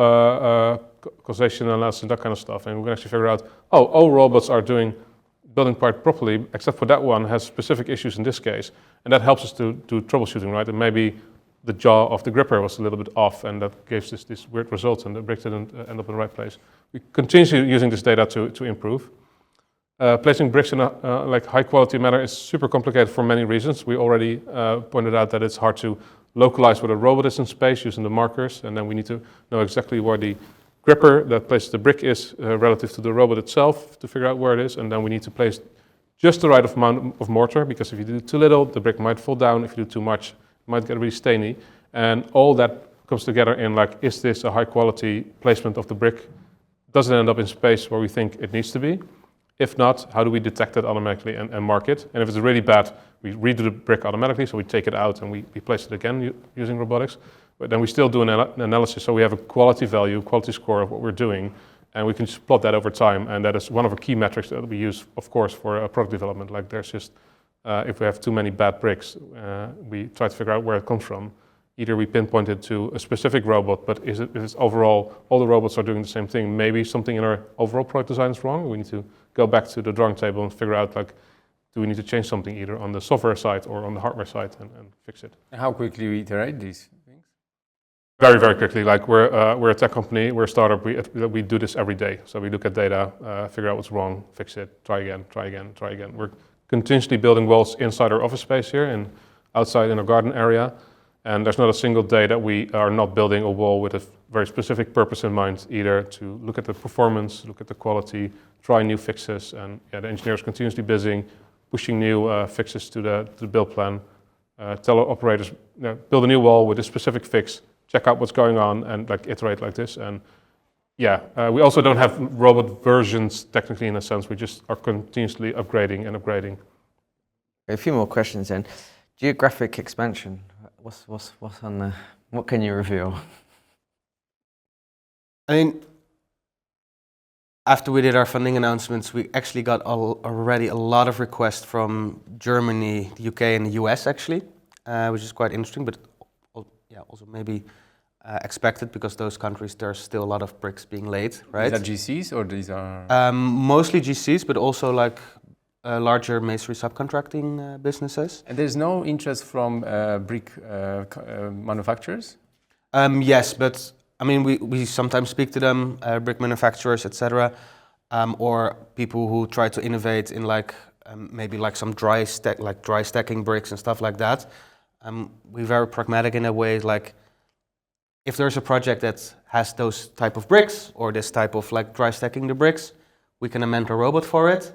causation analysis and that kind of stuff, and we can actually figure out, all robots are doing building part properly, except for that one has specific issues in this case, and that helps us to do troubleshooting, right? And maybe the jaw of the gripper was a little bit off, and that gives this weird result, and the brick didn't end up in the right place. We continue using this data to improve. Placing bricks in a like high quality manner is super complicated for many reasons. We already pointed out that it's hard to localize where the robot is in space using the markers, and then we need to know exactly where the gripper that places the brick is relative to the robot itself to figure out where it is, and then we need to place just the right amount of mortar, because if you do too little, the brick might fall down. If you do too much, it might get really stainy, and all that comes together in like, is this a high quality placement of the brick? Does it end up in space where we think it needs to be? If not, how do we detect it automatically and mark it? And if it's really bad, we redo the brick automatically, so we take it out and we place it again using robotics. But then we still do an analysis, so we have a quality value, quality score of what we're doing, and we can just plot that over time. And that is one of our key metrics that we use, of course, for product development. Like there's just, if we have too many bad bricks, we try to figure out where it comes from. either we pinpoint it to a specific robot, but is it overall, all the robots are doing the same thing, maybe something in our overall product design is wrong. We need to go back to the drawing table and figure out, like, do we need to change something either on the software side or on the hardware side and fix it. How quickly we iterate these things? Very, very quickly. Like we're a tech company, we're a startup. We do this every day. So we look at data, figure out what's wrong, fix it, try again, try again, try again. We're continuously building walls inside our office space here and outside in our garden area. And there's not a single day that we are not building a wall with a very specific purpose in mind, either to look at the performance, look at the quality, try new fixes, and the engineers continuously busy pushing new fixes to the build plan. Tell our operators, build a new wall with a specific fix, check out what's going on, and like iterate like this. And we also don't have robot versions technically in a sense. We just are continuously upgrading and upgrading. A few more questions then. Geographic expansion. What's on there? What can you reveal? I mean, after we did our funding announcements, we actually got already a lot of requests from Germany, the UK, and the US actually, which is quite interesting, but also maybe expected because those countries, there's still a lot of bricks being laid, right? These are GCs or these are? Mostly GCs, but also like larger masonry subcontracting businesses. And there's no interest from brick manufacturers? Yes, but I mean, we sometimes speak to them, brick manufacturers, etc., or people who try to innovate in like maybe like some dry stacking bricks and stuff like that. We're very pragmatic in a way, like if there's a project that has those type of bricks or this type of like dry stacking the bricks, we can amend a robot for it.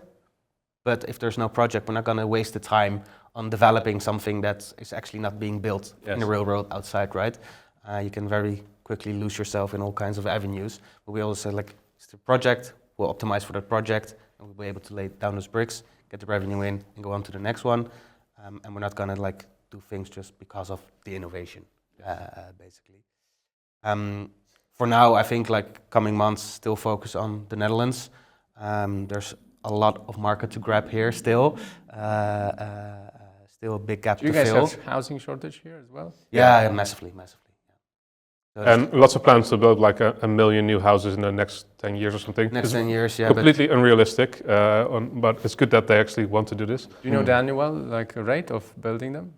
But if there's no project, we're not going to waste the time on developing something that is actually not being built in the real world outside, right? You can very quickly lose yourself in all kinds of avenues. But we always say, like, it's the project, we'll optimize for that project, and we'll be able to lay down those bricks, get the revenue in, and go on to the next one. And we're not going to, like, do things just because of the innovation, basically. For now, I think, like, coming months, still focus on the Netherlands. There's a lot of market to grab here still. Still a big gap to fill. Do you guys have housing shortage here as well? Yeah, massively. So and lots of plans to build like a million new houses in the next 10 years or something. Next 10 years, yeah. Completely unrealistic, but it's good that they actually want to do this. Do you know the annual like rate of building them?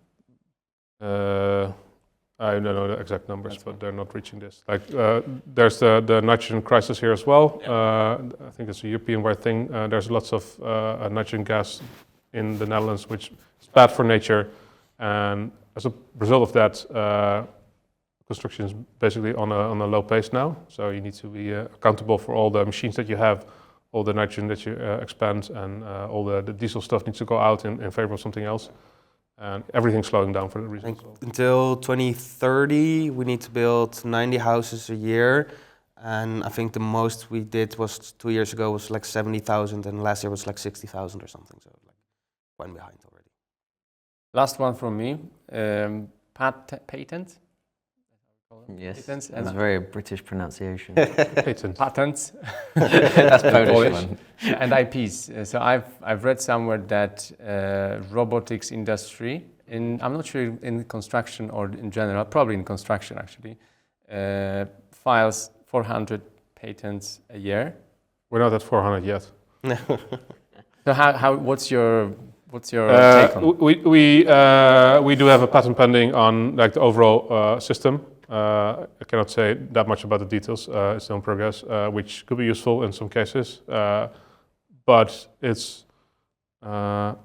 I don't know the exact numbers, but they're not reaching this. Like there's the nitrogen crisis here as well. I think it's a European-wide thing. There's lots of nitrogen gas in the Netherlands, which is bad for nature. And as a result of that, construction is basically on a low pace now. So you need to be accountable for all the machines that you have, all the nitrogen that you expand, and all the diesel stuff needs to go out in favor of something else. And everything's slowing down for the reason. Until 2030, we need to build 90 houses a year. And I think the most we did was 2 years ago was like 70,000, and last year was like 60,000 or something. So like one behind already. Last one from me. Patent? Yes, Patents that's a very British pronunciation. Patents. That's Polish one. And IPs. So I've read somewhere that robotics industry, I'm not sure in construction or in general, probably in construction actually, files 400 patents a year. We're not at 400 yet. So what's your take on it? We do have a patent pending on like the overall system. I cannot say that much about the details. It's still in progress, which could be useful in some cases. But it's I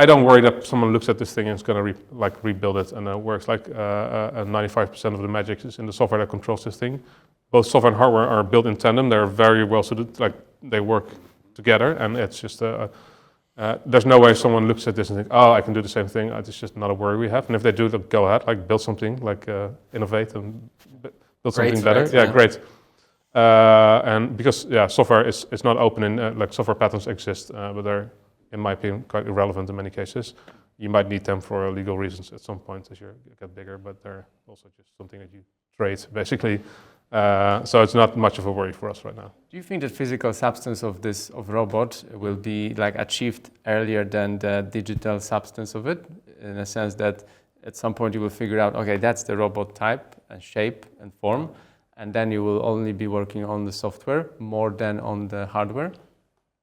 don't worry that someone looks at this thing and is going to rebuild it and it works. Like 95% of the magic is in the software that controls this thing. Both software and hardware are built in tandem. They're very well suited. Like they work together, and it's just there's no way someone looks at this and thinks, oh, I can do the same thing. It's just not a worry we have. And if they do, then go ahead, like build something, like innovate and build something better. Right, yeah, great. And because software is not open in like software patents exist, but they're, in my opinion, quite irrelevant in many cases. You might need them for legal reasons at some point as you get bigger, but they're also just something that you trade basically. So it's not much of a worry for us right now. Do you think the physical substance of robot will be like achieved earlier than the digital substance of it, in a sense that at some point you will figure out, okay, that's the robot type and shape and form, and then you will only be working on the software more than on the hardware?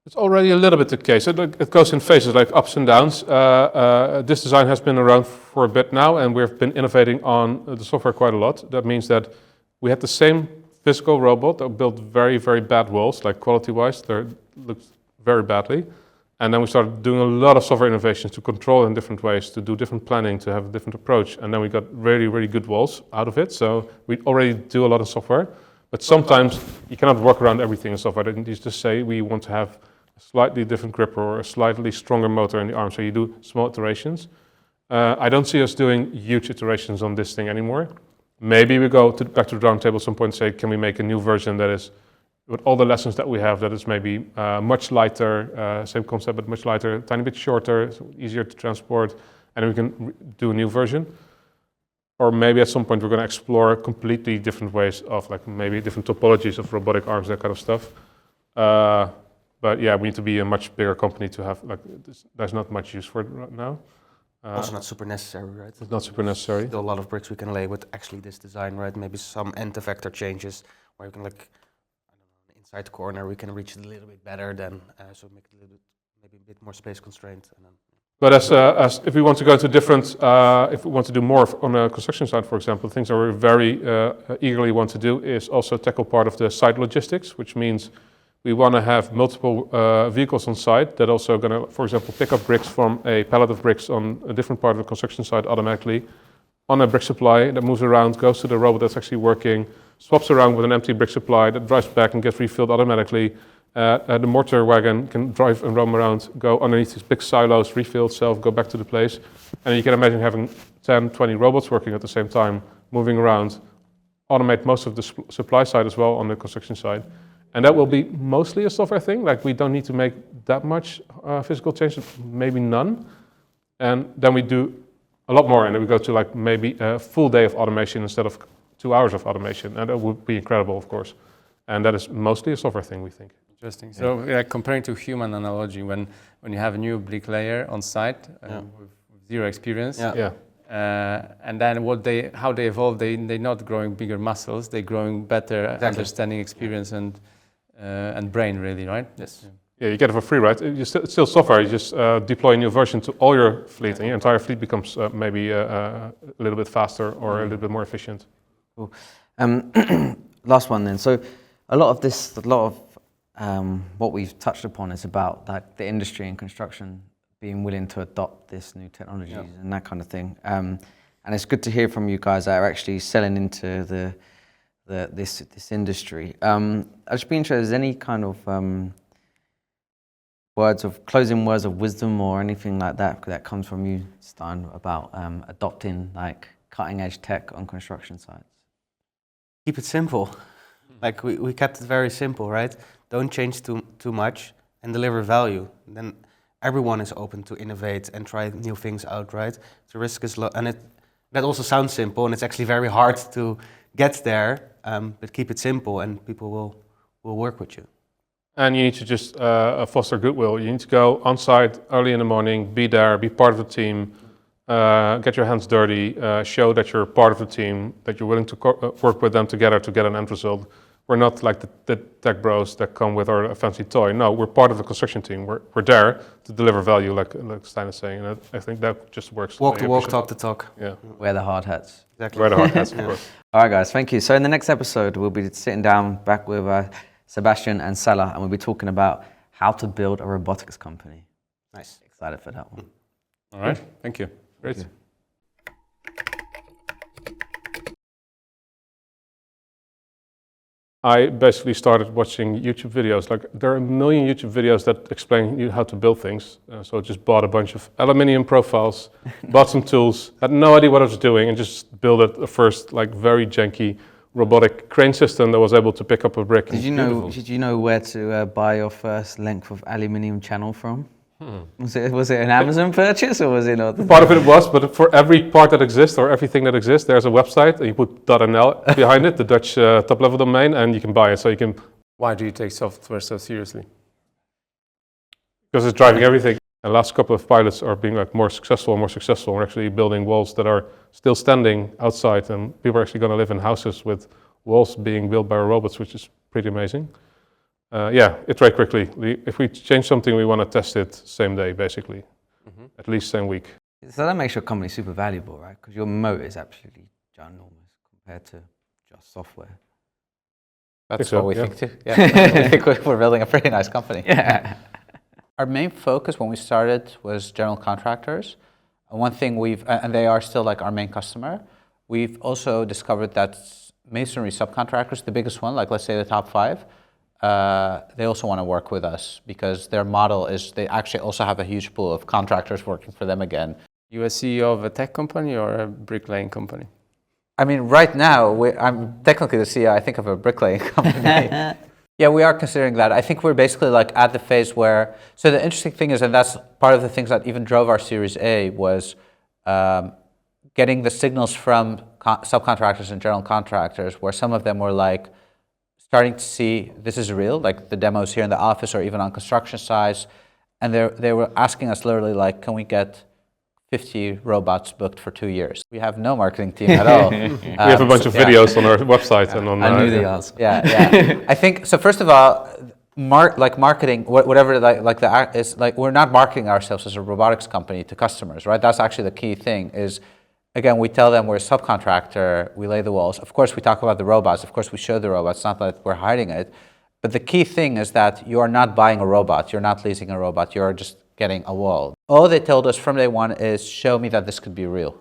It's already a little bit the case. It goes in phases, like ups and downs. This design has been around for a bit now, and we've been innovating on the software quite a lot. That means that we had the same physical robot that built very, very bad walls, like quality-wise, they looked very badly. And then we started doing a lot of software innovations to control in different ways, to do different planning, to have a different approach. And then we got really, really good walls out of it. So we already do a lot of software. But sometimes you cannot work around everything in software. You just say we want to have a slightly different gripper or a slightly stronger motor in the arm. So you do small iterations. I don't see us doing huge iterations on this thing anymore. Maybe we go back to the drawing table at some point and say, can we make a new version that is, with all the lessons that we have, that is maybe much lighter, same concept, but much lighter, a tiny bit shorter, so easier to transport, and then we can do a new version. Or maybe at some point we're going to explore completely different ways of, like maybe different topologies of robotic arms, that kind of stuff. But yeah, we need to be a much bigger company to have, like, there's not much use for it right now. Also not super necessary, right? It's not super necessary. Still a lot of bricks we can lay with actually this design, right? Maybe some end effector changes where you can, like, I don't know, inside the corner we can reach it a little bit better than, so make it a little bit, maybe a bit more space constraint. And then, but as if we want to go to different, if we want to do more on the construction side, for example, things that we very eagerly want to do is also tackle part of the site logistics, which means we want to have multiple vehicles on site that also going to, for example, pick up bricks from a pallet of bricks on a different part of the construction site automatically on a brick supply that moves around, goes to the robot that's actually working, swaps around with an empty brick supply that drives back and gets refilled automatically. The mortar wagon can drive and roam around, go underneath these big silos, refill itself, go back to the place. And you can imagine having 10, 20 robots working at the same time, moving around, automate most of the supply side as well on the construction side. And that will be mostly a software thing, like we don't need to make that much physical change, maybe none. And then we do a lot more, and then we go to like maybe a full day of automation instead of 2 hours of automation. And that would be incredible, of course. And that is mostly a software thing, we think. Interesting. So yeah, comparing to human analogy, when you have a new bricklayer on site with zero experience, and then how they evolve, they're not growing bigger muscles, they're growing better understanding, experience, and brain, really, right? Yes. Yeah, you get it for free, right? It's still software. You just deploy a new version to all your fleet, and your entire fleet becomes maybe a little bit faster or a little bit more efficient. Cool. Last one then. So a lot of what we've touched upon is about like the industry and construction being willing to adopt this new technologies and that kind of thing. And it's good to hear from you guys that are actually selling into this industry. I'd just be interested, is any kind of closing words of wisdom or anything like that comes from you, Stein, about adopting like cutting edge tech on construction sites? Keep it simple. Like we kept it very simple, right? Don't change too much and deliver value. Then everyone is open to innovate and try new things out, right? The risk is low, and that also sounds simple, and it's actually very hard to get there. But keep it simple, and people will work with you. And you need to just foster goodwill. You need to go on site early in the morning, be there, be part of the team, get your hands dirty, show that you're part of the team, that you're willing to work with them together to get an end result. We're not like the tech bros that come with our fancy toy. No, we're part of the construction team. We're there to deliver value, like Stein is saying. And I think that just works. Walk the walk, talk the talk. Yeah. Wear the hard hats. Exactly. Wear the hard hats, of course. All right, guys, thank you. So in the next episode, we'll be sitting down back with Sebastian and Salar, and we'll be talking about how to build a robotics company. Nice. Excited for that one. All right. Thank you. Great. Thank you. I basically started watching YouTube videos. Like there are a million YouTube videos that explain you how to build things. So I just bought a bunch of aluminium profiles, bought some tools, had no idea what I was doing, and just built a first like very janky robotic crane system that was able to pick up a brick. Did you know where to buy your first length of aluminium channel from? Was it an Amazon purchase or was it not? Part of it was, but for every part that exists or everything that exists, there's a website and you put .nl behind it, the Dutch top-level domain, and you can buy it. So you can. Why do you take software so seriously? Because it's driving everything. And the last couple of pilots are being like more successful and more successful. We're actually building walls that are still standing outside, and people are actually going to live in houses with walls being built by robots, which is pretty amazing. Iterate quickly. If we change something, we want to test it same day, basically, at least same week. So that makes your company super valuable, right? Because your moat is absolutely ginormous compared to just software. That's what we think too. Yeah, I think we're building a pretty nice company. Yeah. Our main focus when we started was general contractors. One thing and they are still like our main customer. We've also discovered that masonry subcontractors, the biggest one, like let's say the top 5, they also want to work with us because their model is they actually also have a huge pool of contractors working for them again. You a CEO of a tech company or a bricklaying company? I mean, right now, I'm technically the CEO, I think, of a bricklaying company. Yeah, we are considering that. I think we're basically like at the phase where, so the interesting thing is, and that's part of the things that even drove our Series A, was getting the signals from subcontractors and general contractors, where some of them were like starting to see this is real, like the demos here in the office or even on construction sites. And they were asking us literally like, can we get 50 robots booked for 2 years? We have no marketing team at all. We have a bunch of videos on our website and on. I knew the answer. Yeah. I think so. First of all, marketing, whatever, is like we're not marketing ourselves as a robotics company to customers, right? That's actually the key thing. Is again, we tell them we're a subcontractor. We lay the walls. Of course, we talk about the robots. Of course, we show the robots. It's not that we're hiding it. But the key thing is that you are not buying a robot. You're not leasing a robot. You're just getting a wall. All they told us from day one is show me that this could be real.